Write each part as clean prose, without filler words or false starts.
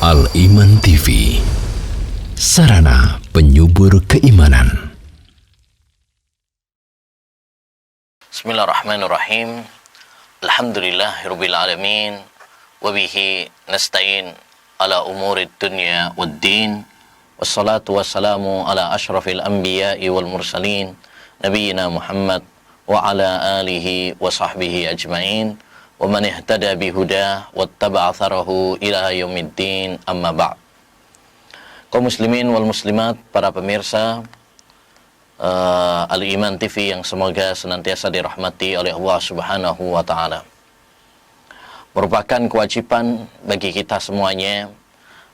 Al-Iman TV, sarana penyubur keimanan. Bismillahirrahmanirrahim. Alhamdulillahirabbil alamin wa bihi nasta'in ala umurid dunya waddin. Wassalatu wassalamu ala asyrafil anbiya'i wal mursalin nabiyyina Muhammad wa ala alihi wa sahbihi ajmain wa man ihtada bihuda wattaba'a atharahu ila yaumiddin, amma ba'd. Kaum muslimin wal muslimat, para pemirsa Al-Iman TV yang semoga senantiasa dirahmati oleh Allah Subhanahu wa taala. Merupakan kewajiban bagi kita semuanya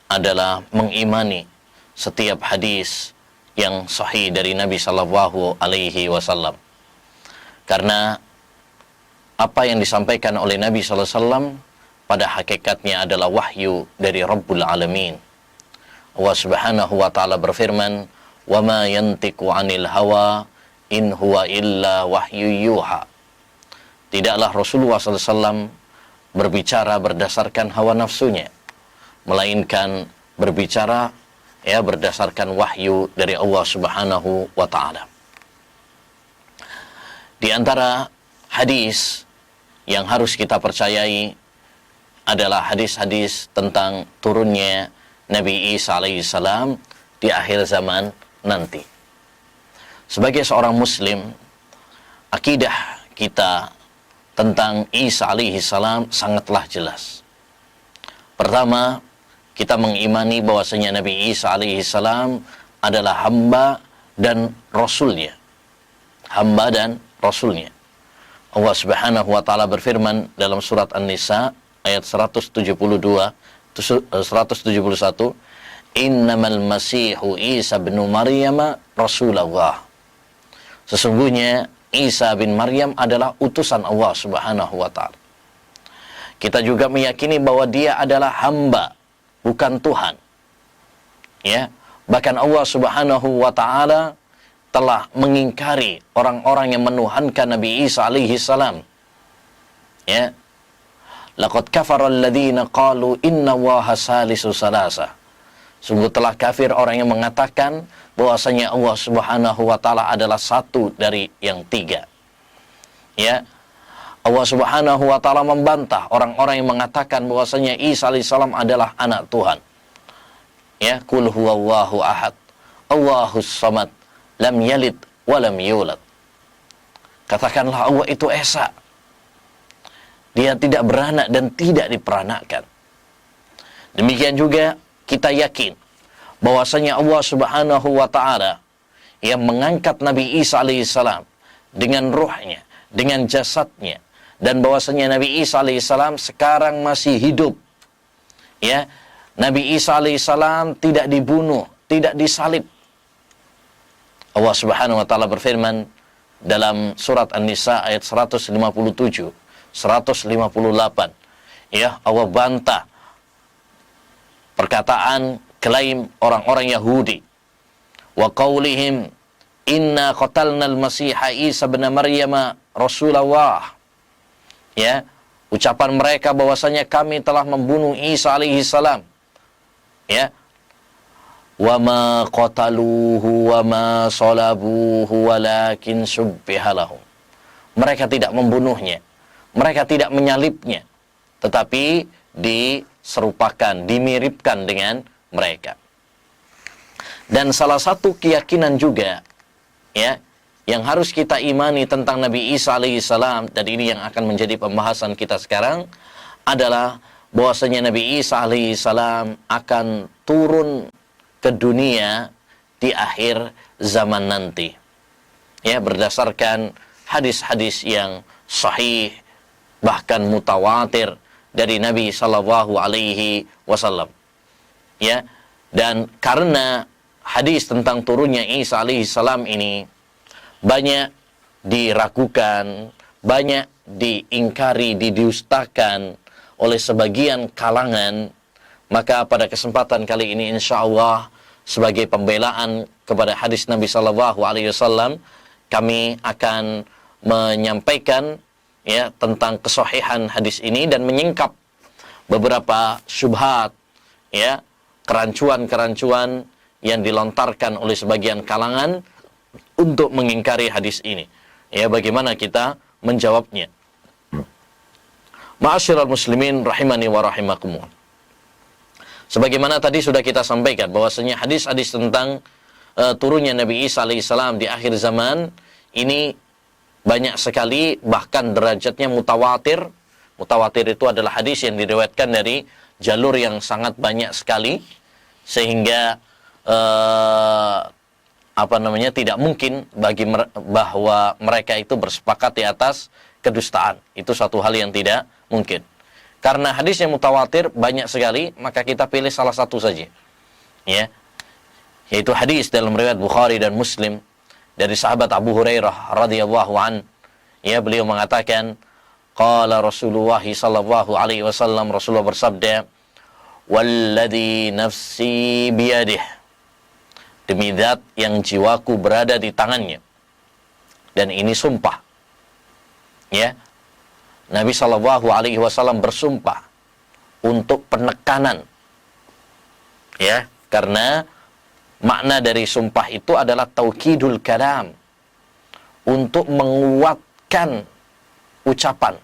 adalah mengimani setiap hadis yang sahih dari Nabi sallallahu alaihi wasallam. Karena apa yang disampaikan oleh Nabi sallallahu alaihi wasallam pada hakikatnya adalah wahyu dari Rabbul Alamin. Allah Subhanahu wa taala berfirman, "Wa ma yantiqu 'anil hawa in huwa illa wahyu yuha." Tidaklah Rasulullah sallallahu alaihi wasallam berbicara berdasarkan hawa nafsunya, melainkan berbicara berdasarkan wahyu dari Allah Subhanahu wa taala. Di antara hadis yang harus kita percayai adalah hadis-hadis tentang turunnya Nabi Isa alaihissalam di akhir zaman nanti. Sebagai seorang muslim, akidah kita tentang Isa alaihissalam sangatlah jelas. Pertama, kita mengimani bahwasanya Nabi Isa alaihissalam adalah hamba dan rasulnya. Hamba dan rasulnya. Allah Subhanahu wa taala berfirman dalam surat An-Nisa ayat 171, "Innamal masihu Isa bin Maryam Rasulullah." Sesungguhnya Isa bin Maryam adalah utusan Allah Subhanahu wa taala. Kita juga meyakini bahwa dia adalah hamba, bukan Tuhan. Ya, bahkan Allah Subhanahu wa taala telah mengingkari orang-orang yang menuhankan Nabi Isa alaihi salam. Ya. Laqad kafara alladziina qalu inna Allaha salisu salasa. Sungguh telah kafir orang yang mengatakan bahwasanya Allah Subhanahu wa taala adalah satu dari yang tiga. Ya. Allah Subhanahu wa taala membantah orang-orang yang mengatakan bahwasanya Isa alaihi salam adalah anak Tuhan. Ya, qul huwallahu ahad, Allahus samad, lam yalid wa lam yulad. Katakanlah Allah itu esa. Dia tidak beranak dan tidak diperanakkan. Demikian juga kita yakin bahwasanya Allah Subhanahu wa taala yang mengangkat Nabi Isa alaihissalam dengan ruhnya, dengan jasadnya, dan bahwasanya Nabi Isa alaihissalam sekarang masih hidup. Ya, Nabi Isa alaihissalam tidak dibunuh, tidak disalib. Allah Subhanahu wa taala berfirman dalam surat An-Nisa ayat 157, 158. Ya, Allah bantah perkataan klaim orang-orang Yahudi. Wa qaulihim inna qatalnal masiha Isa bin Maryam Rasulullah. Ya, ucapan mereka bahwasanya kami telah membunuh Isa alaihi salam. Ya, wa ma qataluhu wa ma salabuhu walakin subbiha lahum. Mereka tidak membunuhnya, mereka tidak menyalibnya, tetapi diserupakan, dimiripkan dengan mereka. Dan salah satu keyakinan juga ya yang harus kita imani tentang Nabi Isa alaihissalam, dan ini yang akan menjadi pembahasan kita sekarang, adalah bahwasanya Nabi Isa alaihissalam akan turun ke dunia di akhir zaman nanti. Ya, berdasarkan hadis-hadis yang sahih, bahkan mutawatir dari Nabi sallallahu alaihi wasallam. Ya, dan karena hadis tentang turunnya Isa alaihi salam ini banyak diragukan, banyak diingkari, didustakan oleh sebagian kalangan, maka pada kesempatan kali ini insyaallah sebagai pembelaan kepada hadis Nabi sallallahu alaihi wasallam, kami akan menyampaikan tentang kesahihan hadis ini dan menyingkap beberapa syubhat ya kerancuan-kerancuan yang dilontarkan oleh sebagian kalangan untuk mengingkari hadis ini. Ya, bagaimana kita menjawabnya? Ma'asyiral muslimin rahimani wa rahimakumullah. Sebagaimana tadi sudah kita sampaikan bahwasanya hadis-hadis tentang turunnya Nabi Isa alaihissalam di akhir zaman ini banyak sekali, bahkan derajatnya mutawatir. Mutawatir itu adalah hadis yang diriwayatkan dari jalur yang sangat banyak sekali, sehingga tidak mungkin bahwa mereka itu bersepakat di atas kedustaan. Itu satu hal yang tidak mungkin. Karena hadis yang mutawatir banyak sekali, maka kita pilih salah satu saja. Ya. Yaitu hadis dalam riwayat Bukhari dan Muslim dari sahabat Abu Hurairah radhiyallahu an. Ya, beliau mengatakan, qala Rasulullah sallallahu alaihi wasallam, Rasulullah bersabda, "Walladzi nafsi biyadih." Demi zat yang jiwaku berada di tangannya. Dan ini sumpah. Ya. Nabi sallallahu alaihi wasallam bersumpah untuk penekanan. Ya, karena makna dari sumpah itu adalah taukidul kalam, untuk menguatkan ucapan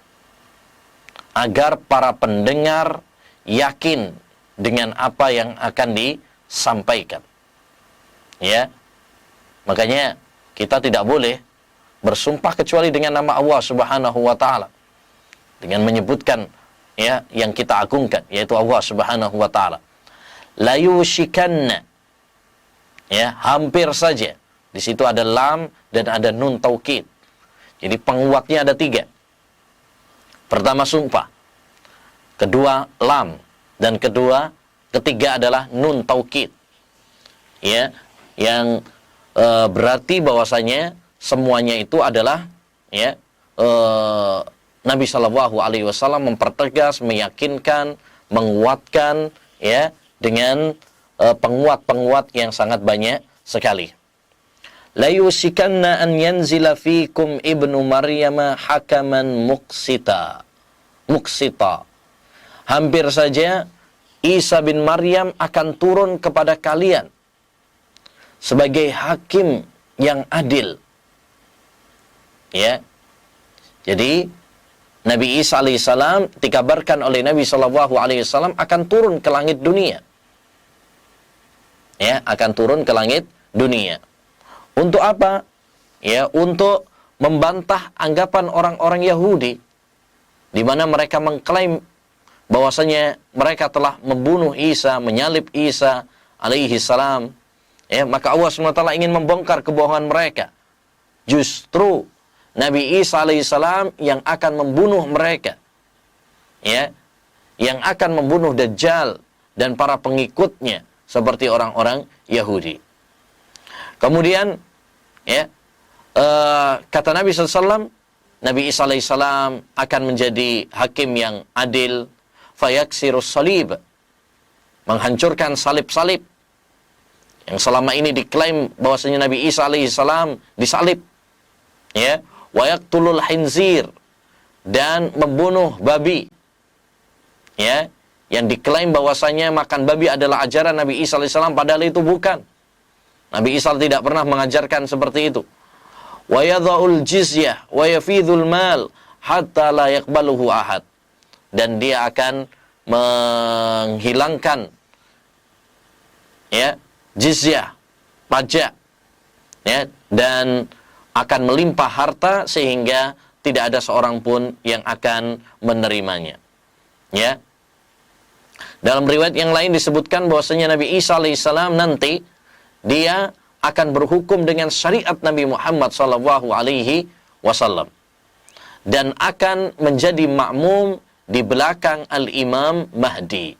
agar para pendengar yakin dengan apa yang akan disampaikan. Ya. Makanya kita tidak boleh bersumpah kecuali dengan nama Allah Subhanahu wa taala, dengan menyebutkan ya yang kita agungkan, yaitu Allah Subhanahu wa taala. La yushikanna, ya, hampir saja. Di situ ada lam dan ada nun taukid. Jadi penguatnya ada 3. Pertama sumpah, kedua lam, dan ketiga adalah nun taukid. Ya, yang berarti bahwasanya semuanya itu adalah ya Nabi Shallallahu Alaihi Wasallam mempertegas, meyakinkan, menguatkan, ya, dengan penguat-penguat yang sangat banyak sekali. La yusikanna an yanzila fikum ibnu Maryam hakaman muqsita. Hampir saja Isa bin Maryam akan turun kepada kalian sebagai hakim yang adil. Ya. Jadi Nabi Isa alaihissalam dikabarkan oleh Nabi Shallallahu alaihi wasallam akan turun ke langit dunia. Ya, akan turun ke langit dunia. Untuk apa? Ya, untuk membantah anggapan orang-orang Yahudi di mana mereka mengklaim bahwasanya mereka telah membunuh Isa, menyalib Isa alaihi salam. Ya, maka Allah SWT ingin membongkar kebohongan mereka. Justru Nabi Isa alaihissalam yang akan membunuh mereka, ya, yang akan membunuh Dajjal dan para pengikutnya seperti orang-orang Yahudi. Kemudian, ya, kata Nabi SAW, Nabi Isa alaihissalam akan menjadi hakim yang adil, fayaksirus salib, menghancurkan salib-salib yang selama ini diklaim bahwasanya Nabi Isa alaihissalam disalib, ya. Wa yaqtulul khinzir, dan membunuh babi, ya, yang diklaim bahwasanya makan babi adalah ajaran Nabi Isa alaihissalam, padahal itu bukan. Nabi Isa tidak pernah mengajarkan seperti itu. Wa yadha'ul jizyah wa yafidhul mal hatta la yaqbaluhu ahad, dan dia akan menghilangkan, ya, jizyah, pajak, ya, dan akan melimpah harta sehingga tidak ada seorang pun yang akan menerimanya. Ya. Dalam riwayat yang lain disebutkan bahwasanya Nabi Isa alaihissalam nanti dia akan berhukum dengan syariat Nabi Muhammad sallallahu alaihi wasallam dan akan menjadi makmum di belakang Al-Imam Mahdi.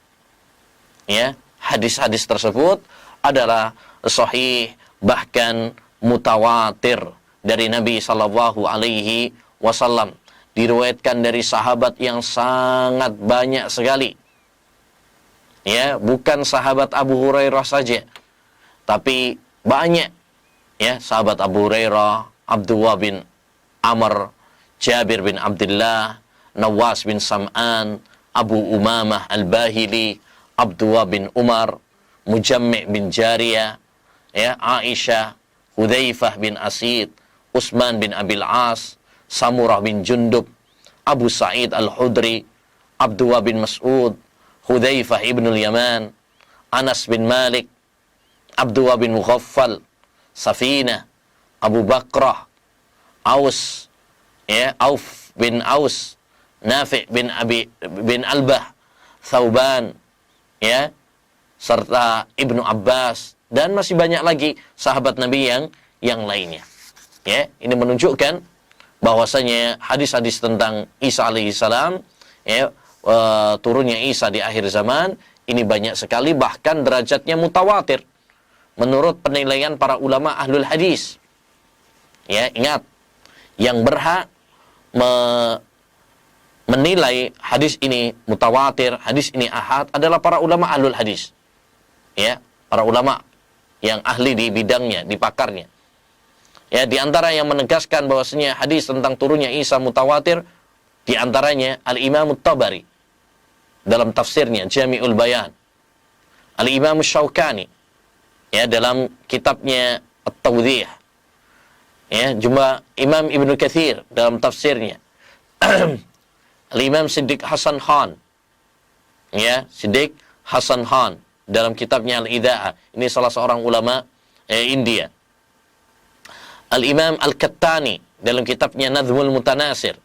Ya, hadis-hadis tersebut adalah sahih, bahkan mutawatir dari Nabi sallallahu alaihi wasallam, diriwayatkan dari sahabat yang sangat banyak sekali. Ya, bukan sahabat Abu Hurairah saja, tapi banyak, ya, sahabat Abu Hurairah, Abdullah bin Amr, Jabir bin Abdullah, Nawas bin Sam'an, Abu Umamah Al-Bahili, Abdullah bin Umar, Mujammi' bin Jariyah, ya, Aisyah, Hudzaifah bin Asid, Utsman bin Abil As, Samurah bin Jundub, Abu Sa'id Al-Khudri, Abdullah bin Mas'ud, Hudzaifah ibn al-Yaman, Anas bin Malik, Abdullah bin Mughaffal, Safinah, Abu Bakrah, Aus, ya, Auf bin Aus, Nafi' bin Albah, Thauban, ya, serta Ibnu Abbas, dan masih banyak lagi sahabat Nabi yang lainnya. Ya, ini menunjukkan bahwasanya hadis-hadis tentang Isa alaihissalam, ya, turunnya Isa di akhir zaman, ini banyak sekali, bahkan derajatnya mutawatir menurut penilaian para ulama ahlul hadis. Ya, ingat, yang berhak menilai hadis ini mutawatir, hadis ini ahad adalah para ulama ahlul hadis. Ya, para ulama yang ahli di bidangnya, di pakarnya. Ya, di antara yang menegaskan bahwasanya hadis tentang turunnya Isa mutawatir, di antaranya Al-Imam At-Tabari dalam tafsirnya Jami'ul Bayan, Al-Imam Syaukani, ya, dalam kitabnya At-Tawdhih, ya, juga Imam Ibnu Katsir dalam tafsirnya, Al-Imam Siddiq Hasan Khan, ya, Siddiq Hasan Khan dalam kitabnya Al-Idha'ah, ini salah seorang ulama India. Al-Imam Al-Kattani dalam kitabnya Nadhmul Mutanasir,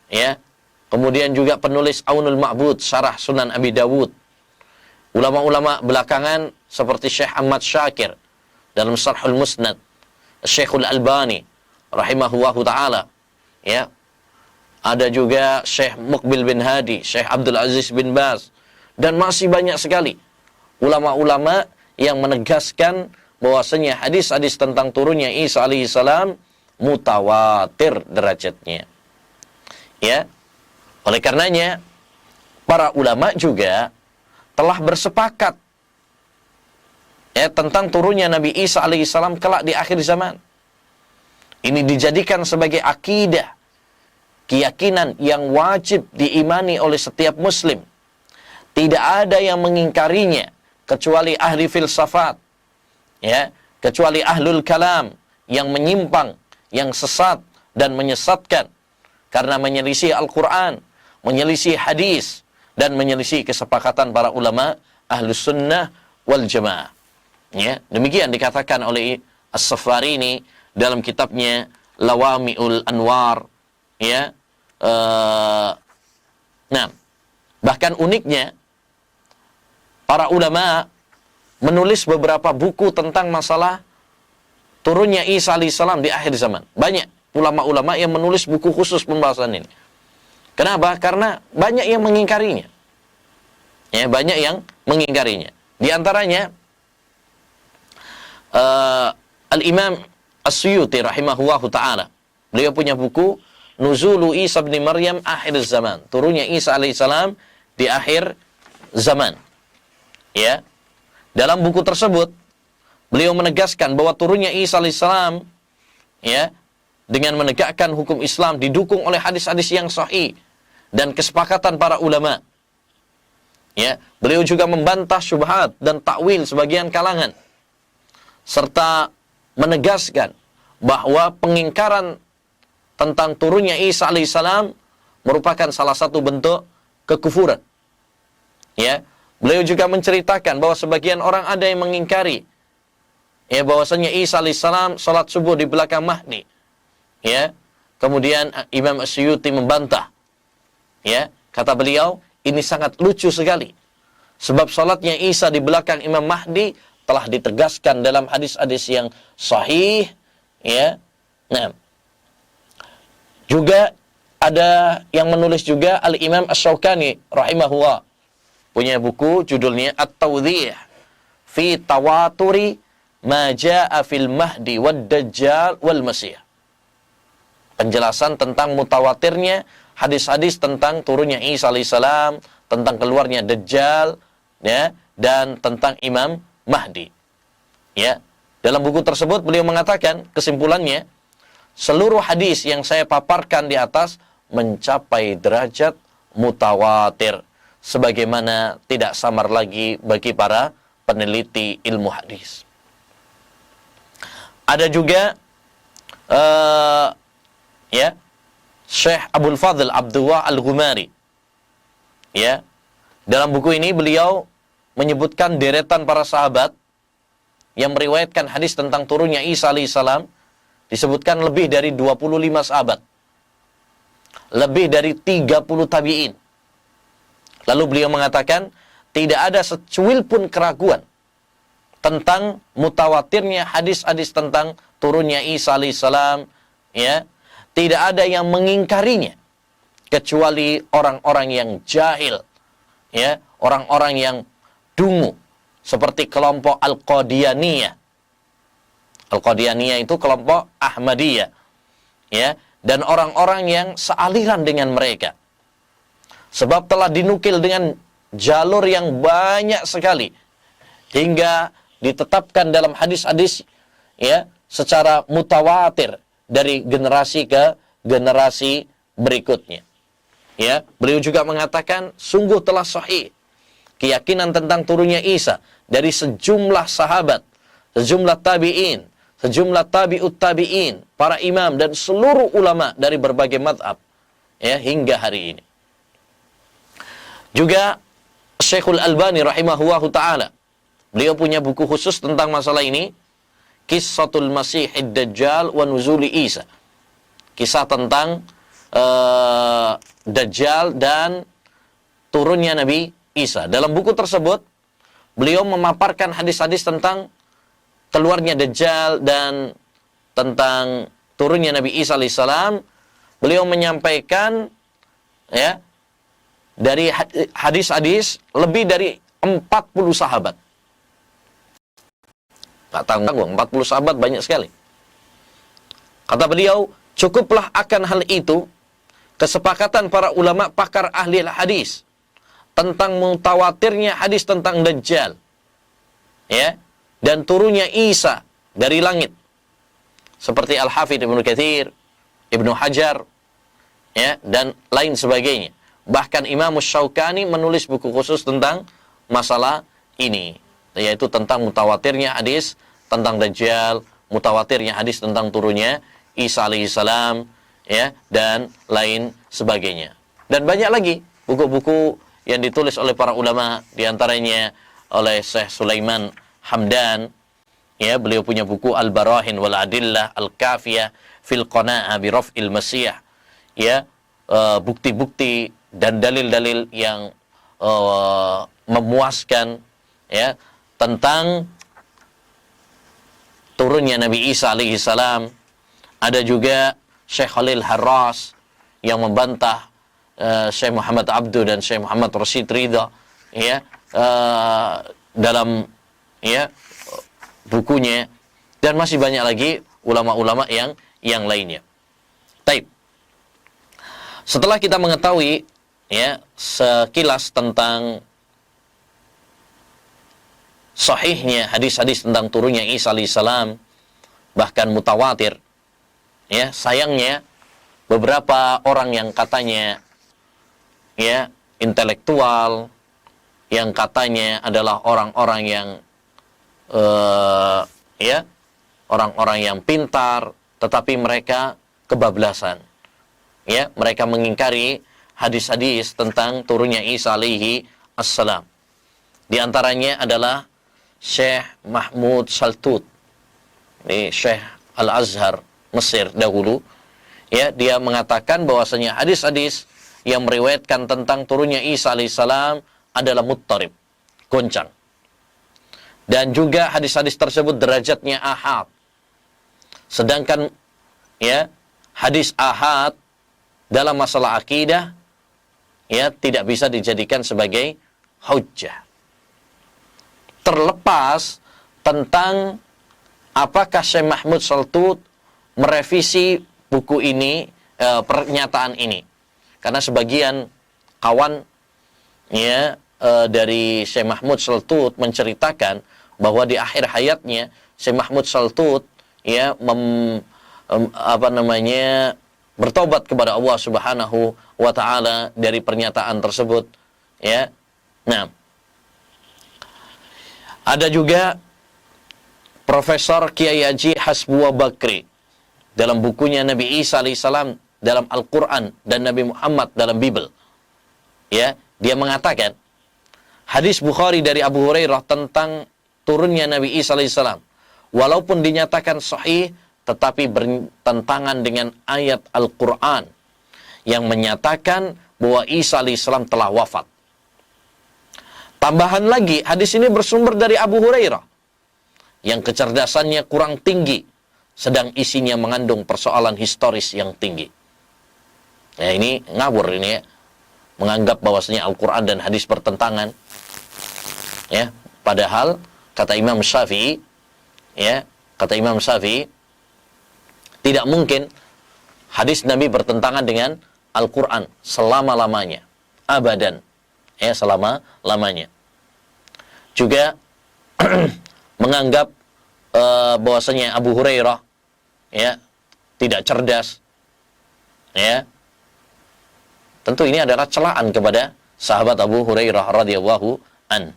ya, kemudian juga penulis Aunul Ma'bud Syarah Sunan Abi Dawud. Ulama-ulama belakangan seperti Syekh Ahmad Syakir dalam Syarhul Musnad, Syekhul Albani rahimahullahu taala, ya. Ada juga Syekh Muqbil bin Hadi, Syekh Abdul Aziz bin Baz, dan masih banyak sekali ulama-ulama yang menegaskan bahwasanya hadis-hadis tentang turunnya Isa alaihissalam mutawatir derajatnya. Ya. Oleh karenanya para ulama juga telah bersepakat, ya, tentang turunnya Nabi Isa alaihissalam kelak di akhir zaman. Ini dijadikan sebagai akidah, keyakinan yang wajib diimani oleh setiap muslim. Tidak ada yang mengingkarinya kecuali ahli filsafat, ya, kecuali ahlul kalam yang menyimpang, yang sesat dan menyesatkan karena menyelisih Al-Quran, menyelisih hadis, dan menyelisih kesepakatan para ulama ahlus sunnah wal jamaah. Ya, demikian dikatakan oleh As-Safarini dalam kitabnya Lawami'ul Anwar, ya. Nah, bahkan uniknya para ulama menulis beberapa buku tentang masalah turunnya Isa alaihissalam di akhir zaman. Banyak ulama-ulama yang menulis buku khusus pembahasan ini. Kenapa? Karena banyak yang mengingkarinya. Ya, banyak yang mengingkarinya. Di antaranya Al-Imam As-Suyuti rahimahullahu ta'ala. Beliau punya buku Nuzulu Isa bin Maryam akhir zaman. Turunnya Isa alaihissalam di akhir zaman. Ya. Dalam buku tersebut beliau menegaskan bahwa turunnya Isa alaihissalam, ya, dengan menegakkan hukum Islam didukung oleh hadis-hadis yang sahih dan kesepakatan para ulama. Ya, beliau juga membantah syubhat dan takwil sebagian kalangan serta menegaskan bahwa pengingkaran tentang turunnya Isa alaihissalam merupakan salah satu bentuk kekufuran. Ya, beliau juga menceritakan bahwa sebagian orang ada yang mengingkari, ya, bahwasanya Isa alaihissalam salat subuh di belakang Mahdi. Ya, kemudian Imam As-Suyuti membantah. Ya, kata beliau, ini sangat lucu sekali. Sebab salatnya Isa di belakang Imam Mahdi telah ditegaskan dalam hadis-hadis yang sahih, ya. Nah, juga ada yang menulis juga Al-Imam Asy-Syaukani rahimahullah, punya buku judulnya At-Tawdhih fi Tawaturi ma jaa fil Mahdi wad Dajjal wal Masih. Penjelasan tentang mutawatirnya hadis-hadis tentang turunnya Isa alaihissalam, tentang keluarnya Dajjal, ya, dan tentang Imam Mahdi. Ya, dalam buku tersebut beliau mengatakan kesimpulannya, seluruh hadis yang saya paparkan di atas mencapai derajat mutawatir sebagaimana tidak samar lagi bagi para peneliti ilmu hadis. Ada juga Syekh Abdul Fadl Abdullah Al-Ghumari. Ya. Dalam buku ini beliau menyebutkan deretan para sahabat yang meriwayatkan hadis tentang turunnya Isa alaihissalam, disebutkan lebih dari 25 sahabat. Lebih dari 30 tabi'in. Lalu beliau mengatakan, tidak ada secuil pun keraguan tentang mutawatirnya hadis-hadis tentang turunnya Isa alaihissalam, ya. Tidak ada yang mengingkarinya kecuali orang-orang yang jahil, ya, orang-orang yang dungu, seperti kelompok Al-Qadianiyah. Al-Qadianiyah itu kelompok Ahmadiyah, ya, dan orang-orang yang sealiran dengan mereka. Sebab telah dinukil dengan jalur yang banyak sekali hingga ditetapkan dalam hadis-hadis, ya, secara mutawatir dari generasi ke generasi berikutnya. Ya, beliau juga mengatakan sungguh telah sahih keyakinan tentang turunnya Isa dari sejumlah sahabat, sejumlah tabi'in, sejumlah tabi'ut tabi'in, para imam dan seluruh ulama dari berbagai mazhab, ya, hingga hari ini. Juga Syekhul Albani rahimahullahu ta'ala, beliau punya buku khusus tentang masalah ini, Qissatul Masihid Dajjal wa Nuzuli Isa. Kisah tentang Dajjal dan turunnya Nabi Isa. Dalam buku tersebut, beliau memaparkan hadis-hadis tentang keluarnya Dajjal dan tentang turunnya Nabi Isa alaihissalam. Beliau menyampaikan, ya, dari hadis-hadis lebih dari 40 sahabat. Tak tanggung, 40 sahabat banyak sekali. Kata beliau, cukuplah akan hal itu kesepakatan para ulama pakar ahli hadis tentang mutawatirnya hadis tentang Dajjal, ya, dan turunnya Isa dari langit. Seperti Al-Hafidz Ibnu Katsir, Ibnu Hajar, ya, dan lain sebagainya. Bahkan Imam Syaukani menulis buku khusus tentang masalah ini, yaitu tentang mutawatirnya hadis tentang Dajjal, mutawatirnya hadis tentang turunnya Isa alaihissalam, ya, dan lain sebagainya. Dan banyak lagi buku-buku yang ditulis oleh para ulama, diantaranya oleh Syekh Sulaiman Hamdan, ya, beliau punya buku Al-Barahin wal Adillah Al-Kafiyah fil Qana'ah bi Raf'il Masih, ya, bukti-bukti dan dalil-dalil yang memuaskan, ya, tentang turunnya Nabi Isa alaihissalam. Ada juga Syekh Khalil Harras yang membantah Syekh Muhammad Abdu dan Syekh Muhammad Rashid Ridha, ya, dalam, ya, bukunya, dan masih banyak lagi ulama-ulama yang lainnya. Taib. Setelah kita mengetahui, ya, sekilas tentang sahihnya hadis-hadis tentang turunnya Isa alaihissalam, bahkan mutawatir, ya, sayangnya beberapa orang yang katanya, ya, intelektual, yang katanya adalah orang-orang yang ya, orang-orang yang pintar, tetapi mereka kebablasan, ya, mereka mengingkari hadis-hadis tentang turunnya Isa alaihi assalam. Di antaranya adalah Syekh Mahmud Saltut, ini Syekh Al-Azhar Mesir dahulu, ya, dia mengatakan bahwasanya hadis-hadis yang meriwayatkan tentang turunnya Isa alaihissalam adalah muttarib, goncang. Dan juga hadis-hadis tersebut derajatnya ahad. Sedangkan, ya, hadis ahad dalam masalah akidah, ya, tidak bisa dijadikan sebagai hujjah. Terlepas tentang apakah Syekh Mahmud Saltut merevisi buku ini, pernyataan ini. Karena sebagian kawan, ya, dari Syekh Mahmud Saltut menceritakan bahwa di akhir hayatnya Syekh Mahmud Saltut, ya, bertobat kepada Allah Subhanahu wa taala dari pernyataan tersebut, Ya. Nah, ada juga Profesor Kiai Haji Hasbullah Bakri dalam bukunya Nabi Isa alaihissalam dalam Al-Quran dan Nabi Muhammad dalam Bible. Ya, dia mengatakan hadis Bukhari dari Abu Hurairah tentang turunnya Nabi Isa alaihissalam, walaupun dinyatakan sahih, tetapi bertentangan dengan ayat Al-Quran yang menyatakan bahwa Isa alaihissalam telah wafat. Tambahan lagi, hadis ini bersumber dari Abu Hurairah yang kecerdasannya kurang tinggi, sedang isinya mengandung persoalan historis yang tinggi. Ya, ini ngawur ini ya, menganggap bahwasanya Al-Quran dan hadis bertentangan. Ya, padahal kata Imam Syafi'i, ya, kata Imam Syafi'i, tidak mungkin hadis Nabi bertentangan dengan Al-Quran selama-lamanya, abadan, ya, selama-lamanya. Juga menganggap bahwasanya Abu Hurairah, ya, tidak cerdas, ya, tentu ini adalah celaan kepada sahabat Abu Hurairah radhiyallahu an.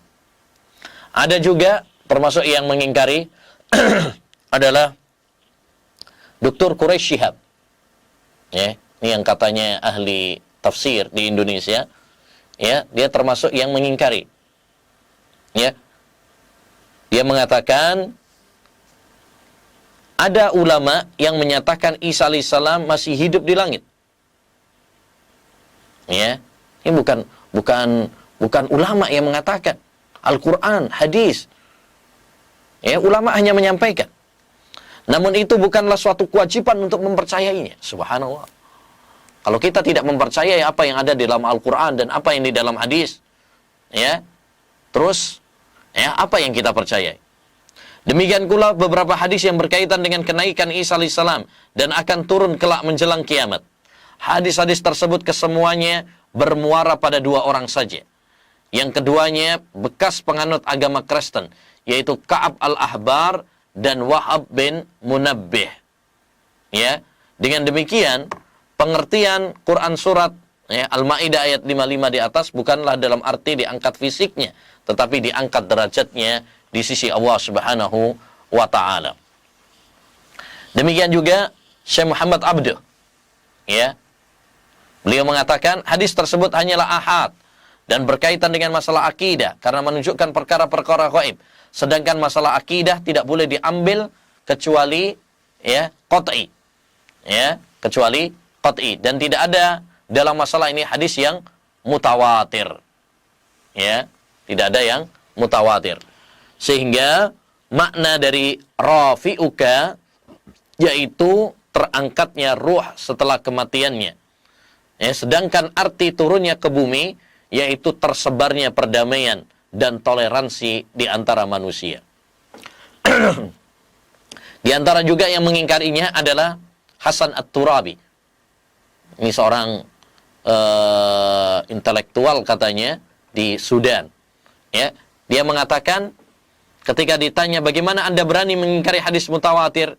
Ada juga termasuk yang mengingkari adalah Dr. Quraish Shihab. Ya, ini yang katanya ahli tafsir di Indonesia. Ya, dia termasuk yang mengingkari. Ya. Dia mengatakan ada ulama yang menyatakan Isa alaihissalam masih hidup di langit. Ya, ini bukan ulama yang mengatakan. Al-Quran, hadis. Ya, ulama hanya menyampaikan. Namun itu bukanlah suatu kewajiban untuk mempercayainya. Subhanallah. Kalau kita tidak mempercayai apa yang ada di dalam Al-Quran dan apa yang di dalam hadis, ya, terus, ya, apa yang kita percayai? Demikian pula beberapa hadis yang berkaitan dengan kenaikan Isa alaihissalam dan akan turun kelak menjelang kiamat. Hadis-hadis tersebut kesemuanya bermuara pada dua orang saja. Yang keduanya bekas penganut agama Kristen, yaitu Ka'ab al-Ahbar dan Wahab bin Munabbih. Ya, dengan demikian pengertian Quran surat, ya, Al-Maidah ayat 55 di atas bukanlah dalam arti diangkat fisiknya, tetapi diangkat derajatnya di sisi Allah Subhanahu wa taala. Demikian juga Syekh Muhammad Abduh, ya. Beliau mengatakan hadis tersebut hanyalah ahad dan berkaitan dengan masalah akidah karena menunjukkan perkara-perkara gaib. Sedangkan masalah akidah tidak boleh diambil kecuali, ya, qat'i. Ya, kecuali qat'i, dan tidak ada dalam masalah ini hadis yang mutawatir. Ya, tidak ada yang mutawatir. Sehingga makna dari rafi'uka yaitu terangkatnya ruh setelah kematiannya. Ya, sedangkan arti turunnya ke bumi yaitu tersebarnya perdamaian dan toleransi di antara manusia. Di antara juga yang mengingkarinya adalah Hasan At-Turabi. Ini seorang intelektual katanya di Sudan. Ya, dia mengatakan ketika ditanya bagaimana Anda berani mengingkari hadis mutawatir,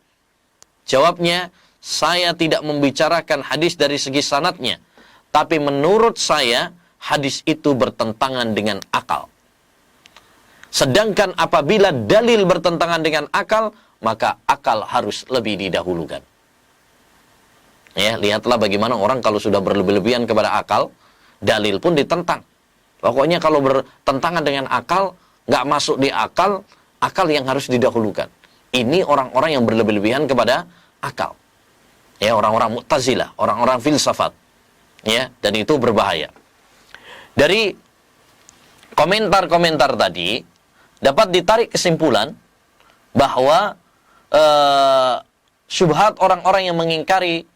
jawabnya, saya tidak membicarakan hadis dari segi sanadnya, tapi menurut saya hadis itu bertentangan dengan akal. Sedangkan apabila dalil bertentangan dengan akal, maka akal harus lebih didahulukan. Ya, lihatlah bagaimana orang kalau sudah berlebih-lebihan kepada akal, dalil pun ditentang. Pokoknya kalau bertentangan dengan akal, nggak masuk di akal, akal yang harus didahulukan. Ini orang-orang yang berlebih-lebihan kepada akal. Ya, orang-orang Mu'tazilah, orang-orang filsafat. Ya, dan itu berbahaya. Dari komentar-komentar tadi dapat ditarik kesimpulan bahwa syubhat orang-orang yang mengingkari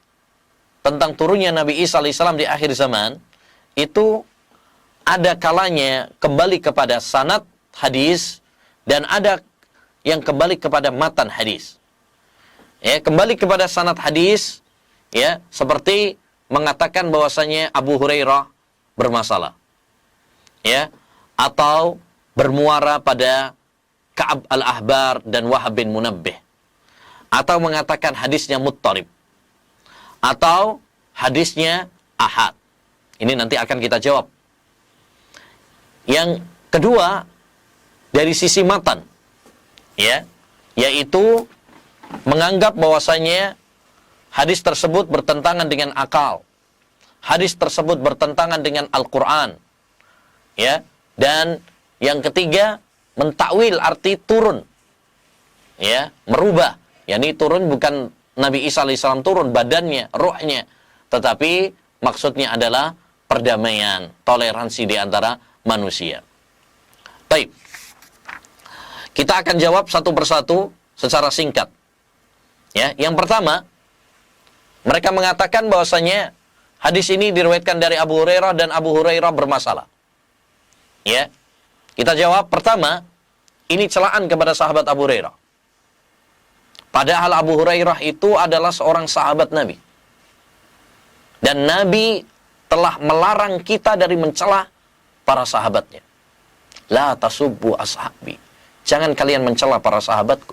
tentang turunnya Nabi Isa alaihissalam di akhir zaman itu ada kalanya kembali kepada sanad hadis dan ada yang kembali kepada matan hadis. Ya, kembali kepada sanad hadis, ya, seperti mengatakan bahwasanya Abu Hurairah bermasalah. Ya, atau bermuara pada Ka'ab al-Ahbar dan Wahab bin Munabbih, atau mengatakan hadisnya muttarib, atau hadisnya ahad. Ini nanti akan kita jawab. Yang kedua, dari sisi matan, ya, yaitu menganggap bahwasanya hadis tersebut bertentangan dengan akal. Hadis tersebut bertentangan dengan Al-Qur'an. Ya, dan yang ketiga, mentakwil arti turun. Ya, merubah. Yani turun bukan Nabi Isa alaihissalam turun badannya, ruhnya, tetapi maksudnya adalah perdamaian, toleransi di antara manusia. Baik. Kita akan jawab satu persatu secara singkat. Ya, yang pertama, mereka mengatakan bahwasanya hadis ini diriwayatkan dari Abu Hurairah dan Abu Hurairah bermasalah. Ya. Kita jawab pertama, ini celaan kepada sahabat Abu Hurairah. Padahal Abu Hurairah itu adalah seorang sahabat Nabi. Dan Nabi telah melarang kita dari mencela para sahabatnya. La tasubbu ashabi. Jangan kalian mencela para sahabatku.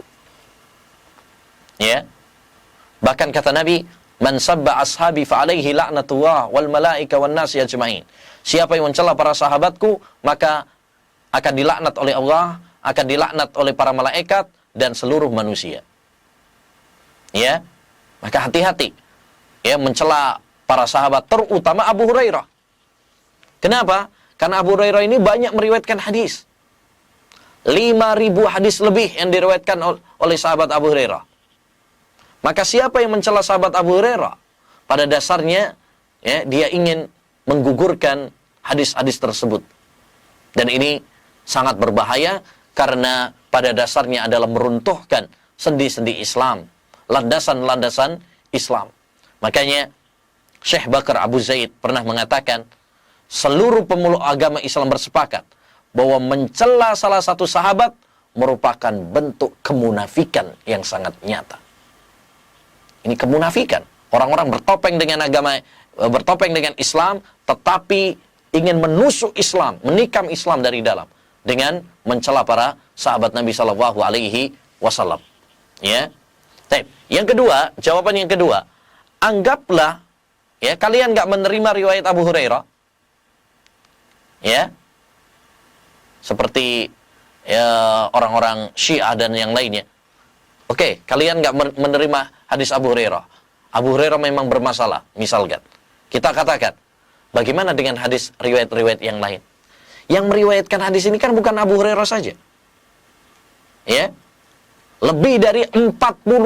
Ya. Bahkan kata Nabi, man sabba ashabi fa alaihi la'natullah wal malaika wan nas ajmain. Siapa yang mencela para sahabatku, maka akan dilaknat oleh Allah, akan dilaknat oleh para malaikat dan seluruh manusia. Ya. Maka hati-hati ya mencela para sahabat, terutama Abu Hurairah. Kenapa? Karena Abu Hurairah ini banyak meriwayatkan hadis. 5.000 hadis lebih yang diriwayatkan oleh sahabat Abu Hurairah. Maka siapa yang mencela sahabat Abu Hurairah, pada dasarnya ya, dia ingin menggugurkan hadis-hadis tersebut. Dan ini sangat berbahaya karena pada dasarnya adalah meruntuhkan sendi-sendi Islam, landasan-landasan Islam. Makanya Syekh Bakar Abu Zaid pernah mengatakan, seluruh pemeluk agama Islam bersepakat bahwa mencela salah satu sahabat merupakan bentuk kemunafikan yang sangat nyata. Ini kemunafikan. Orang-orang bertopeng dengan agama, bertopeng dengan Islam, tetapi ingin menusuk Islam, menikam Islam dari dalam dengan mencela para sahabat Nabi Shallallahu Alaihi Wasallam. Ya. Yang kedua, jawaban yang kedua, anggaplah ya kalian nggak menerima riwayat Abu Hurairah, ya, seperti ya, orang-orang Syiah dan yang lainnya. Oke, kalian nggak menerima hadis Abu Hurairah. Abu Hurairah memang bermasalah, misalkan. Kita katakan, bagaimana dengan hadis riwayat-riwayat yang lain? Yang meriwayatkan hadis ini kan bukan Abu Hurairah saja. Ya. Lebih dari 40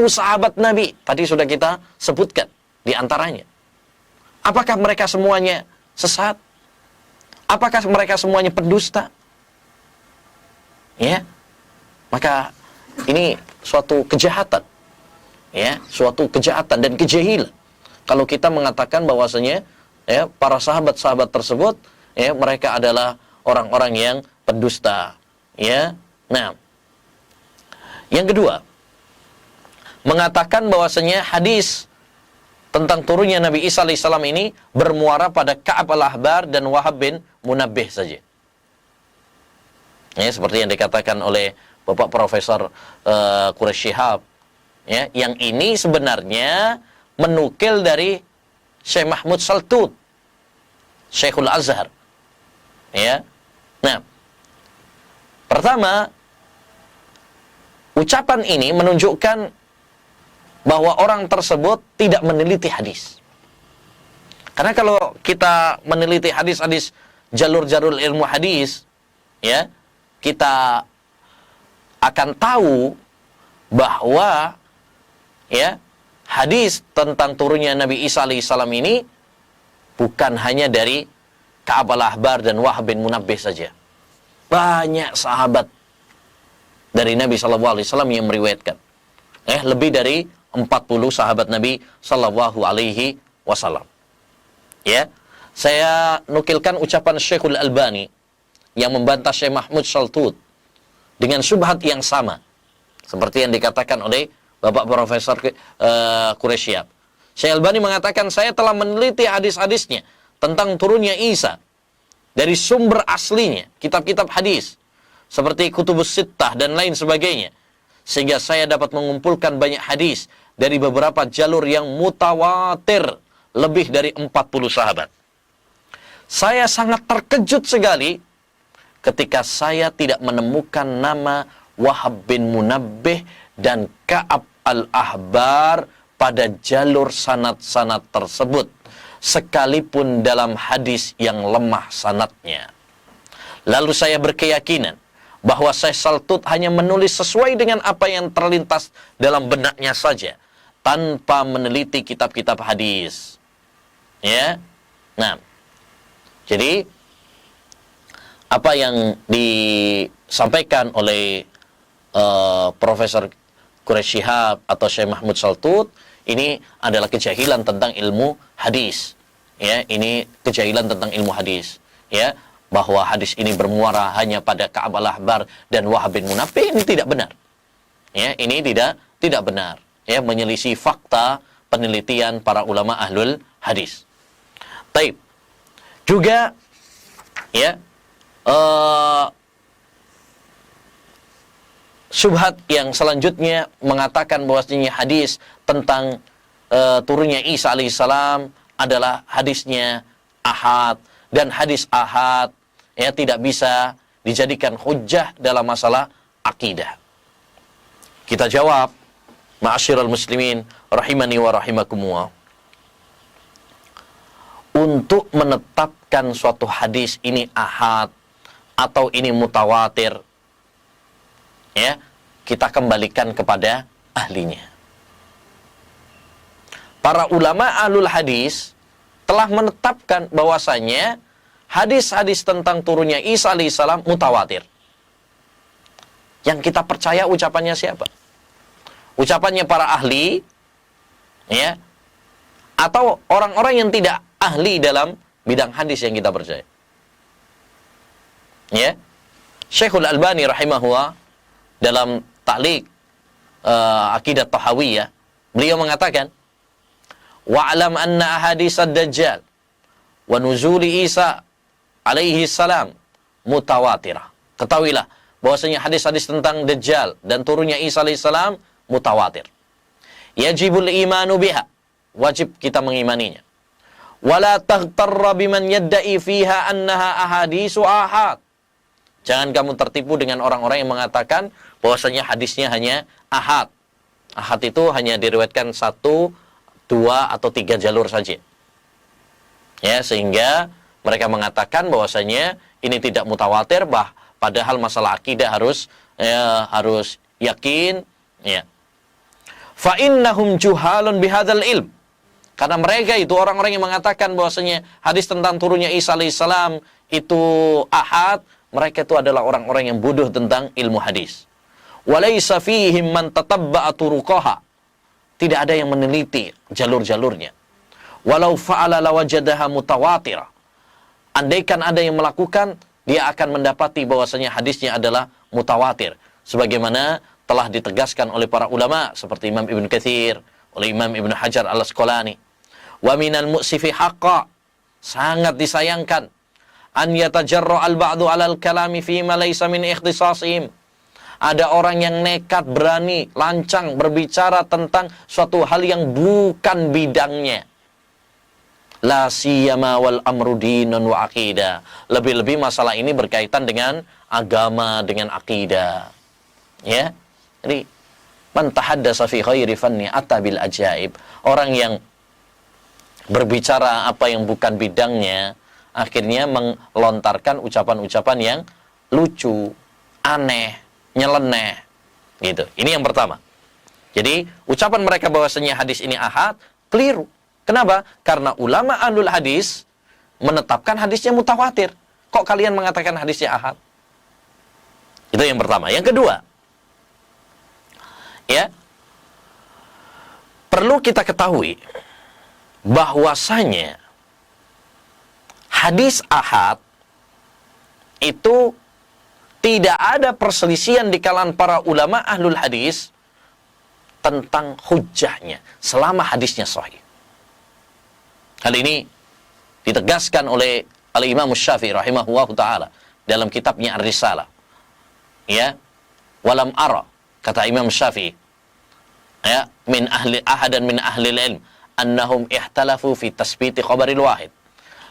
sahabat Nabi. Tadi sudah kita sebutkan di antaranya. Apakah mereka semuanya sesat? Apakah mereka semuanya pendusta? Ya. Maka ini suatu kejahatan. Ya, suatu kejahatan dan kejahilan. Kalau kita mengatakan bahwasanya ya, para sahabat-sahabat tersebut ya, mereka adalah orang-orang yang pendusta. Ya. Nah, yang kedua, mengatakan bahwasanya hadis tentang turunnya Nabi Isa alaihissalam ini bermuara pada Ka'ab al-Ahbar dan Wahab bin Munabbih saja. Ya, seperti yang dikatakan oleh Bapak Profesor Quraisy Shihab. Ya, yang ini sebenarnya menukil dari Syekh Mahmud Saltut, Syekhul Azhar. Ya. Nah, pertama, ucapan ini menunjukkan bahwa orang tersebut tidak meneliti hadis. Karena kalau kita meneliti hadis-hadis jalur-jalur ilmu hadis, ya, kita akan tahu bahwa ya, hadis tentang turunnya Nabi Isa alaihissalam ini bukan hanya dari Ka'ab al-Ahbar dan Wahab bin Munabbih saja. Banyak sahabat dari Nabi SAW yang meriwayatkan. Lebih dari 40 sahabat Nabi SAW. Ya, saya nukilkan ucapan Syekhul Albani yang membantah Syekh Mahmud Saltut dengan syubhat yang sama seperti yang dikatakan oleh Bapak Profesor Quraisy Shihab. Syekh Albani mengatakan, saya telah meneliti hadis-hadisnya tentang turunnya Isa dari sumber aslinya, kitab-kitab hadis seperti Kutubus Sittah dan lain sebagainya, sehingga saya dapat mengumpulkan banyak hadis dari beberapa jalur yang mutawatir, lebih dari 40 sahabat. Saya sangat terkejut sekali ketika saya tidak menemukan nama Wahab bin Munabbih dan Ka'ab al-Ahbar pada jalur sanad-sanad tersebut, sekalipun dalam hadis yang lemah sanadnya. Lalu saya berkeyakinan bahwa Syekh Saltut hanya menulis sesuai dengan apa yang terlintas dalam benaknya saja, tanpa meneliti kitab-kitab hadis. Ya. Nah, jadi apa yang disampaikan oleh Profesor Quraish Shihab atau Syekh Mahmud Saltut ini adalah kejahilan tentang ilmu hadis. Ya, ini kejahilan tentang ilmu hadis. Ya, bahwa hadis ini bermuara hanya pada Ka'ab al-Ahbar dan Wahab bin Munabbih, ini tidak benar. Ya, ini tidak benar. Ya, menyelisih fakta penelitian para ulama ahlul hadis. Taib. Juga ya, syubhat yang selanjutnya mengatakan bahwasanya hadis tentang turunnya Isa alaihissalam adalah hadisnya ahad, dan hadis ahad ya tidak bisa dijadikan hujjah dalam masalah akidah. Kita jawab, ma'asyiral muslimin rahimani wa rahimakumullah, untuk menetapkan suatu hadis ini ahad atau ini mutawatir, ya, kita kembalikan kepada ahlinya. Para ulama ahlul hadis telah menetapkan bahwasanya hadis-hadis tentang turunnya Isa alaihissalam mutawatir. Yang kita percaya ucapannya siapa? Ucapannya para ahli, ya, atau orang-orang yang tidak ahli dalam bidang hadis yang kita percaya. Ya, Syekhul Albani rahimahullah dalam ta'liq Aqidah Tahawiyah, beliau mengatakan, wa'alam anna ahadits ad-dajjal wa nuzuli Isa alaihi salam mutawatirah. Ketahuilah bahwasanya hadis-hadis tentang Dajjal dan turunnya Isa alaihi salam mutawatir. Yajibul imanu biha, wajib kita mengimaninya. Wala taghtarra biman yadda'i fiha annaha ahadisu ahad. Jangan kamu tertipu dengan orang-orang yang mengatakan bahwasanya hadisnya hanya ahad. Ahad itu hanya diriwayatkan 1, 2 atau 3 jalur saja. Ya, sehingga mereka mengatakan bahwasanya ini tidak mutawatir, padahal masalah akidah harus yakin, ya. Fa innahum juhalun bihadzal ilm. Karena mereka itu orang-orang yang mengatakan bahwasanya hadis tentang turunnya Isa alaihissalam itu ahad, mereka itu adalah orang-orang yang bodoh tentang ilmu hadis. Walaysa fihim man tatabba'a turuqaha. Tidak ada yang meneliti jalur-jalurnya. Walau fa'ala lawajadaha mutawatirah. Andaikan ada yang melakukan, dia akan mendapati bahwasanya hadisnya adalah mutawatir. Sebagaimana telah ditegaskan oleh para ulama seperti Imam Ibn Katsir, oleh Imam Ibn Hajar al-Asqalani. Wa minal mu'sifi haqqa, sangat disayangkan, an yatajarra al-ba'du 'alal kalami fi ma laysa min ikhtisasihim. Ada orang yang nekat, berani, lancang berbicara tentang suatu hal yang bukan bidangnya. La siyama wal amru dinun wa aqidah. Lebih-lebih masalah ini berkaitan dengan agama, dengan akidah. Ya. Jadi man tahaddasa fi ghairi fanni ata bil ajaib. Orang yang berbicara apa yang bukan bidangnya akhirnya melontarkan ucapan-ucapan yang lucu, aneh, nyeleneh. Gitu. Ini yang pertama. Jadi, ucapan mereka bahwasanya hadis ini ahad keliru. Kenapa? Karena ulama ahlul hadis menetapkan hadisnya mutawatir. Kok kalian mengatakan hadisnya ahad? Itu yang pertama. Yang kedua, ya, perlu kita ketahui bahwasanya hadis ahad itu tidak ada perselisihan di kalangan para ulama ahlul hadis tentang hujjahnya selama hadisnya sahih. Hal ini ditegaskan oleh Al-Imam Syafi'i rahimahullah ta'ala dalam kitabnya Ar-Risalah. Ya, walam ara, kata Imam Syafi'i, ya, min ahli ahadan min ahli ilm annahum ihtalafu fi tasbiti khabaril wahid.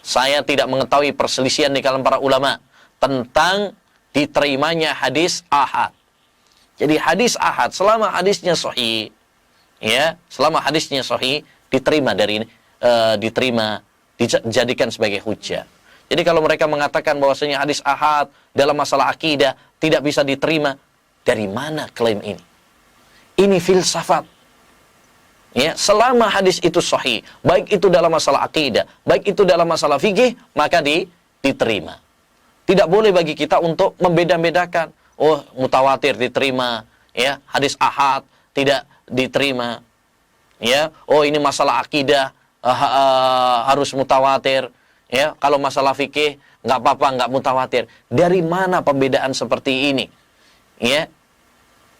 Saya tidak mengetahui perselisihan di kalangan para ulama tentang diterimanya hadis ahad. Jadi hadis ahad selama hadisnya sahih, ya, selama hadisnya sahih diterima dijadikan sebagai hujjah. Jadi kalau mereka mengatakan bahwasanya hadis ahad dalam masalah akidah tidak bisa diterima, dari mana klaim ini? Ini filsafat. Ya, selama hadis itu sahih, baik itu dalam masalah akidah, baik itu dalam masalah fikih, maka diterima. Tidak boleh bagi kita untuk membeda-bedakan. Oh, mutawatir diterima, ya, hadis ahad tidak diterima. Ya, oh ini masalah akidah harus mutawatir. Ya, kalau masalah fikih nggak apa-apa, nggak mutawatir. Dari mana pembedaan seperti ini? Ya,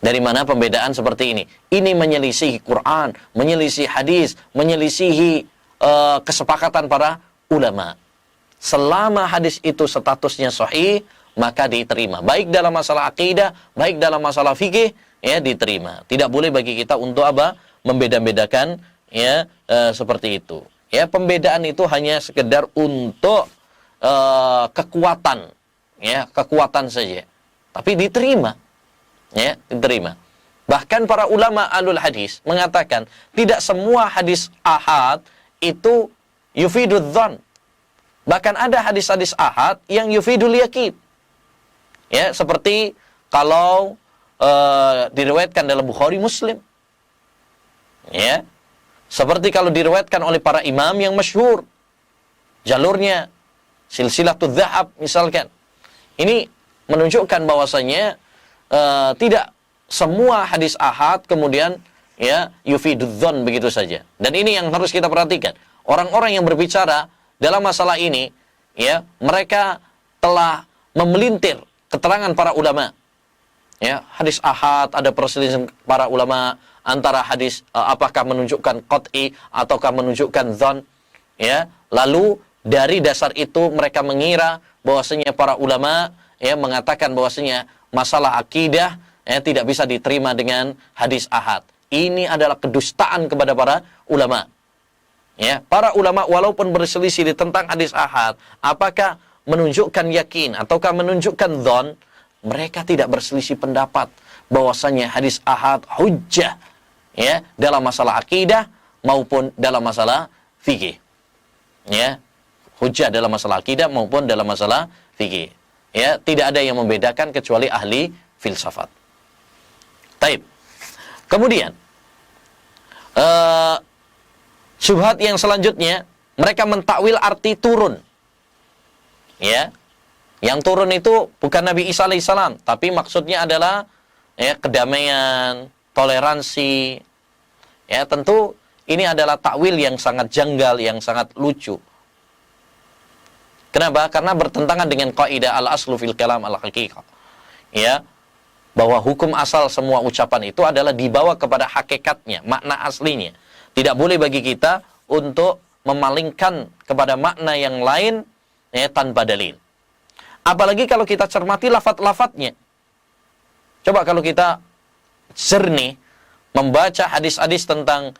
dari mana pembedaan seperti ini? Ini menyelisihi Quran, menyelisihi hadis, menyelisihi kesepakatan para ulama. Selama hadis itu statusnya sahih, maka diterima. Baik dalam masalah akidah, baik dalam masalah fikih, ya diterima. Tidak boleh bagi kita untuk apa? Membeda-bedakan, ya seperti itu. Ya, pembedaan itu hanya sekedar untuk kekuatan, ya, kekuatan saja. Tapi diterima. Ya, diterima. Bahkan para ulama alul hadis mengatakan tidak semua hadis ahad itu yufidud dzan. Bahkan ada hadis-hadis ahad yang yufidul yakin. Ya, seperti kalau diriwayatkan dalam Bukhari Muslim. Ya. Seperti kalau diriwayatkan oleh para imam yang masyhur. Jalurnya silsilatul dzahab misalkan. Ini menunjukkan bahwasanya tidak semua hadis ahad kemudian ya yufidudz dzan begitu saja. Dan ini yang harus kita perhatikan. Orang-orang yang berbicara dalam masalah ini, ya, mereka telah memelintir keterangan para ulama. Ya, hadis ahad ada perselisihan para ulama antara hadis apakah menunjukkan qat'i ataukah menunjukkan dzan, ya. Lalu dari dasar itu mereka mengira bahwasanya para ulama ya mengatakan bahwasanya masalah akidah ya tidak bisa diterima dengan hadis ahad. Ini adalah kedustaan kepada para ulama. Ya, para ulama walaupun berselisih tentang hadis ahad, apakah menunjukkan yakin ataukah menunjukkan dzan, mereka tidak berselisih pendapat bahwasanya hadis ahad hujjah ya dalam masalah akidah maupun dalam masalah fikih. Ya, hujjah dalam masalah akidah maupun dalam masalah fikih. Ya, tidak ada yang membedakan kecuali ahli filsafat. Taib. Kemudian syubhat yang selanjutnya, mereka mentakwil arti turun. Ya. Yang turun itu bukan Nabi Isa alaihissalam, tapi maksudnya adalah ya kedamaian, toleransi. Ya, tentu ini adalah takwil yang sangat janggal, yang sangat lucu. Kenapa? Karena bertentangan dengan kaidah al-aslu fil kalam al-haqiqah. Ya, bahwa hukum asal semua ucapan itu adalah dibawa kepada hakikatnya, makna aslinya. Tidak boleh bagi kita untuk memalingkan kepada makna yang lain ya, tanpa dalil. Apalagi kalau kita cermati lafaz-lafaznya. Coba kalau kita jernih membaca hadis-hadis tentang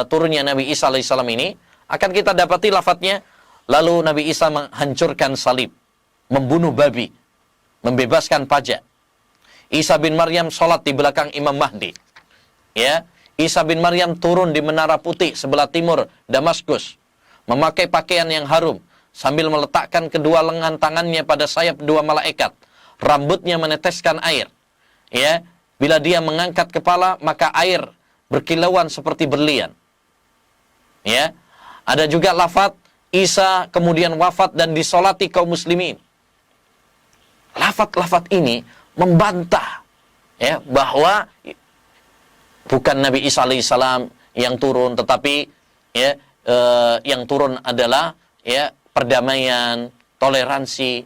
turunnya Nabi Isa alaihissalam ini, akan kita dapati lafaznya, lalu Nabi Isa menghancurkan salib, membunuh babi, membebaskan pajak. Isa bin Maryam sholat di belakang Imam Mahdi. Ya, Isa bin Maryam turun di Menara Putih sebelah timur Damaskus, memakai pakaian yang harum, sambil meletakkan kedua lengan tangannya pada sayap dua malaikat. Rambutnya meneteskan air. Ya, bila dia mengangkat kepala, maka air berkilauan seperti berlian. Ya, ada juga lafaz Isa kemudian wafat dan disolati kaum muslimin. Lafaz-lafaz ini membantah ya bahwa bukan Nabi Isa alaihissalam yang turun, tetapi ya yang turun adalah ya perdamaian, toleransi.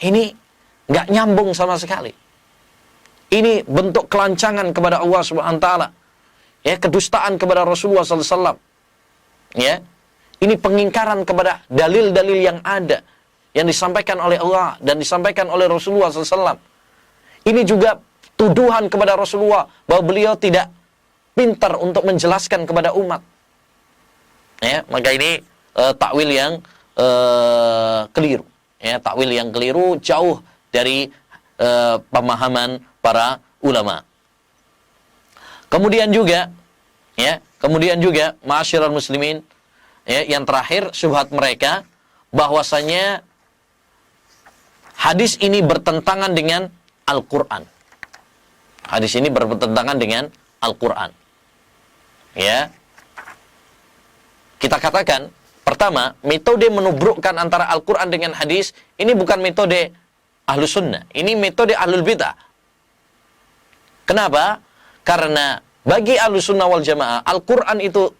Ini nggak nyambung sama sekali. Ini bentuk kelancangan kepada Allah Subhanahu wa taala. Ya, kedustaan kepada Rasulullah sallallahu alaihi wasallam. Ya. Ini pengingkaran kepada dalil-dalil yang ada yang disampaikan oleh Allah dan disampaikan oleh Rasulullah sallallahu alaihi wasallam. Ini juga tuduhan kepada Rasulullah bahwa beliau tidak pintar untuk menjelaskan kepada umat. Ya, maka ini takwil yang keliru. Ya, takwil yang keliru jauh dari pemahaman para ulama. Kemudian juga ma'asyiral muslimin, ya, yang terakhir syubhat mereka bahwasanya hadis ini bertentangan dengan Al-Qur'an. Hadis ini bertentangan dengan Al-Qur'an. Ya. Kita katakan, pertama, metode menubrukkan antara Al-Qur'an dengan hadis ini bukan metode Ahlus Sunnah, ini metode Ahlul Bidah. Kenapa? Karena bagi Ahlus Sunnah wal Jamaah, Al-Qur'an itu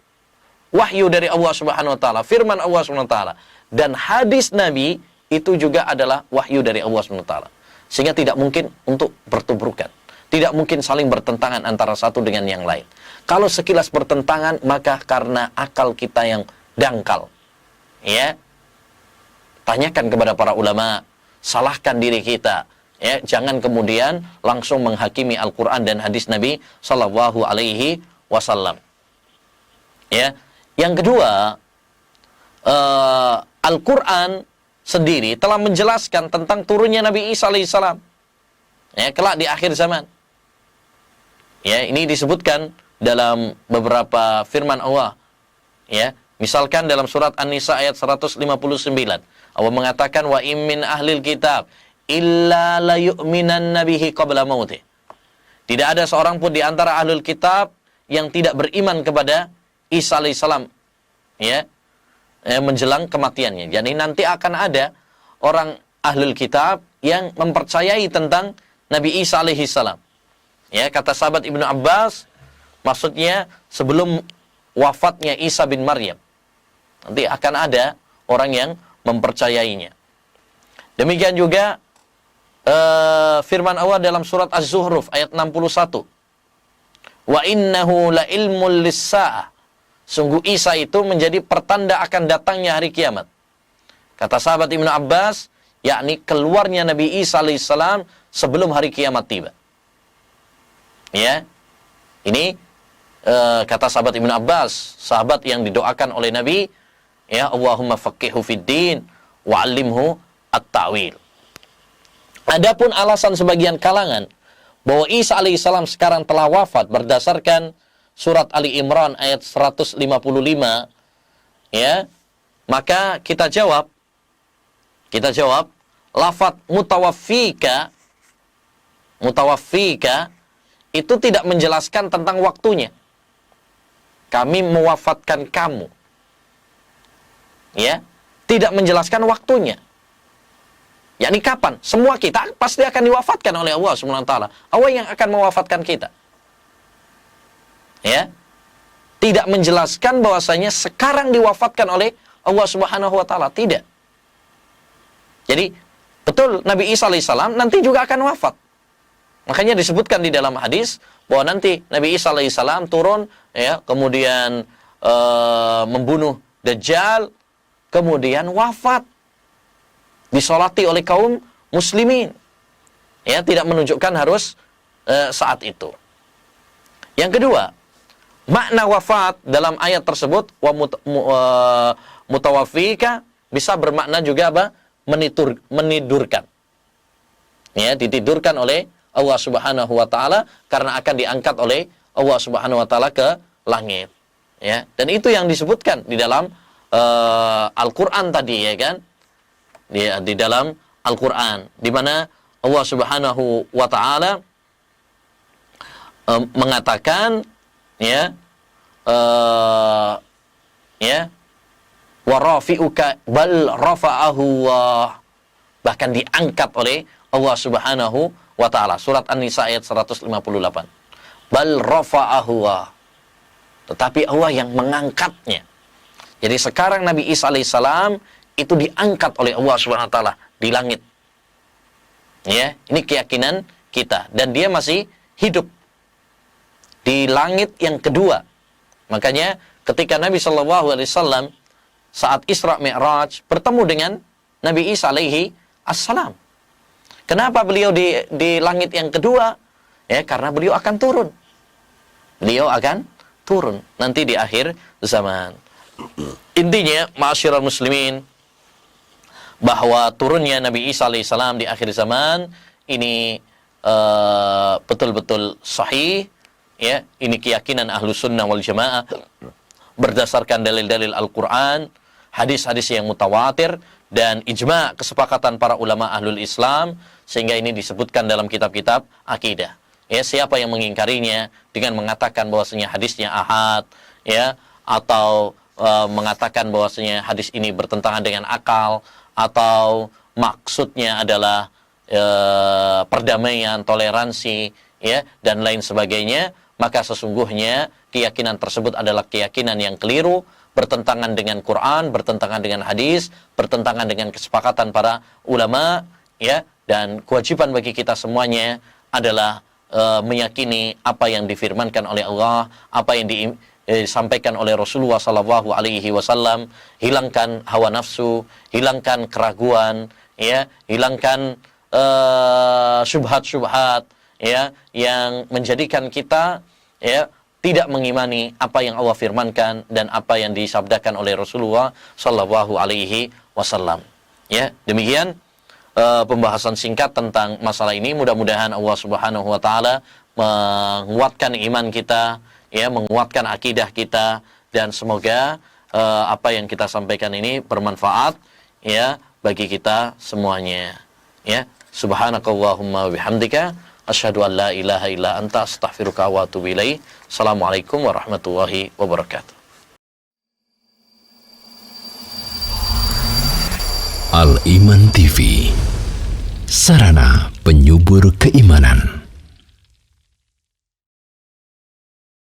wahyu dari Allah Subhanahu wa taala, firman Allah Subhanahu wa taala, dan hadis Nabi itu juga adalah wahyu dari Allah Subhanahu wa taala. Sehingga tidak mungkin untuk bertubrukan. Tidak mungkin saling bertentangan antara satu dengan yang lain. Kalau sekilas bertentangan, maka karena akal kita yang dangkal. Ya. Tanyakan kepada para ulama, salahkan diri kita. Ya, jangan kemudian langsung menghakimi Al-Qur'an dan hadis Nabi sallallahu alaihi wasallam. Ya. Yang kedua, Al-Qur'an sendiri telah menjelaskan tentang turunnya Nabi Isa alaihissalam. Ya, kelak di akhir zaman. Ya, ini disebutkan dalam beberapa firman Allah. Ya, misalkan dalam surat An-Nisa ayat 159. Allah mengatakan wa im min ahlil kitab illa la yu'minan nabihi qabla mautih. Tidak ada seorang pun di antara ahlul kitab yang tidak beriman kepada Isa alaihissalam. Ya, menjelang kematiannya. Jadi nanti akan ada orang ahlul kitab yang mempercayai tentang Nabi Isa alaihissalam. Ya, kata sahabat Ibnu Abbas, maksudnya sebelum wafatnya Isa bin Maryam. Nanti akan ada orang yang mempercayainya. Demikian juga firman Allah dalam surat Az-Zuhruf ayat 61. Wa innahu la ilmul lis-sa'ah. Sungguh Isa itu menjadi pertanda akan datangnya hari kiamat. Kata sahabat Ibnu Abbas, yakni keluarnya Nabi Isa alaihissalam sebelum hari kiamat tiba. Ya, ini kata sahabat Ibnu Abbas, sahabat yang didoakan oleh Nabi, ya, Allahumma faqihhu fid din wa 'allimhu at-ta'wil. Adapun alasan sebagian kalangan bahwa Isa alaihissalam sekarang telah wafat berdasarkan surat Ali Imran ayat 155, ya, maka kita jawab lafaz mutawaffika itu tidak menjelaskan tentang waktunya. Kami mewafatkan kamu. Ya, tidak menjelaskan waktunya. Yakni kapan? Semua kita pasti akan diwafatkan oleh Allah Subhanahu wa taala. Allah yang akan mewafatkan kita. Ya. Tidak menjelaskan bahwasanya sekarang diwafatkan oleh Allah Subhanahu wa taala, tidak. Jadi, betul Nabi Isa alaihissalam nanti juga akan wafat. Makanya disebutkan di dalam hadis bahwa nanti Nabi Isa alaihissalam turun, ya, kemudian membunuh Dajjal, kemudian wafat, disolati oleh kaum muslimin. Ya, tidak menunjukkan harus saat itu. Yang kedua, makna wafat dalam ayat tersebut mutawaffika bisa bermakna juga apa? Menidurkan. Ya, ditidurkan oleh Allah Subhanahu wa taala karena akan diangkat oleh Allah Subhanahu wa taala ke langit. Ya, dan itu yang disebutkan di dalam Al-Qur'an tadi, ya kan? Di dalam Al-Qur'an di mana Allah Subhanahu wa taala mengatakan, ya, wa rafi'uka bal rafa'ahu, bahkan diangkat oleh Allah Subhanahu wa ta'ala. Surat An-Nisa ayat 158. Bal rafa'ahu, tetapi Allah yang mengangkatnya. Jadi sekarang Nabi Isa alaihissalam itu diangkat oleh Allah Subhanahu wa ta'ala di langit. Ya, ini keyakinan kita, dan dia masih hidup di langit yang kedua. Makanya ketika Nabi sallallahu alaihi wasallam saat Isra Mi'raj bertemu dengan Nabi Isa alaihi assalam. Kenapa beliau di langit yang kedua? Ya, karena beliau akan turun. Beliau akan turun nanti di akhir zaman. Intinya, ma'asyiral muslimin, bahwa turunnya Nabi Isa alaihissalam di akhir zaman ini betul-betul sahih, ya, ini keyakinan ahlu sunnah wal jamaah berdasarkan dalil-dalil Al-Quran, hadis-hadis yang mutawatir, dan ijma' kesepakatan para ulama ahlul Islam, sehingga ini disebutkan dalam kitab-kitab akidah. Ya, siapa yang mengingkarinya dengan mengatakan bahwasanya hadisnya ahad, ya, atau mengatakan bahwasanya hadis ini bertentangan dengan akal, atau maksudnya adalah perdamaian, toleransi, ya, dan lain sebagainya, maka sesungguhnya keyakinan tersebut adalah keyakinan yang keliru, bertentangan dengan Quran, bertentangan dengan hadis, bertentangan dengan kesepakatan para ulama, ya, dan kewajiban bagi kita semuanya adalah meyakini apa yang difirmankan oleh Allah, apa yang disampaikan oleh Rasulullah sallallahu alaihi wasallam, hilangkan hawa nafsu, hilangkan keraguan, ya, hilangkan syubhat-syubhat, ya, yang menjadikan kita, ya, tidak mengimani apa yang Allah firmankan dan apa yang disabdakan oleh Rasulullah sallallahu alaihi wasallam. Ya, demikian pembahasan singkat tentang masalah ini. Mudah-mudahan Allah Subhanahu wa taala menguatkan iman kita, ya, menguatkan akidah kita, dan semoga apa yang kita sampaikan ini bermanfaat, ya, bagi kita semuanya. Ya, subhanakallahumma wa bihamdika asyhadu an la ilaha illa anta astaghfiruka wa atubu ilaik. Assalamualaikum warahmatullahi wabarakatuh. Al-Iman TV, sarana penyubur keimanan.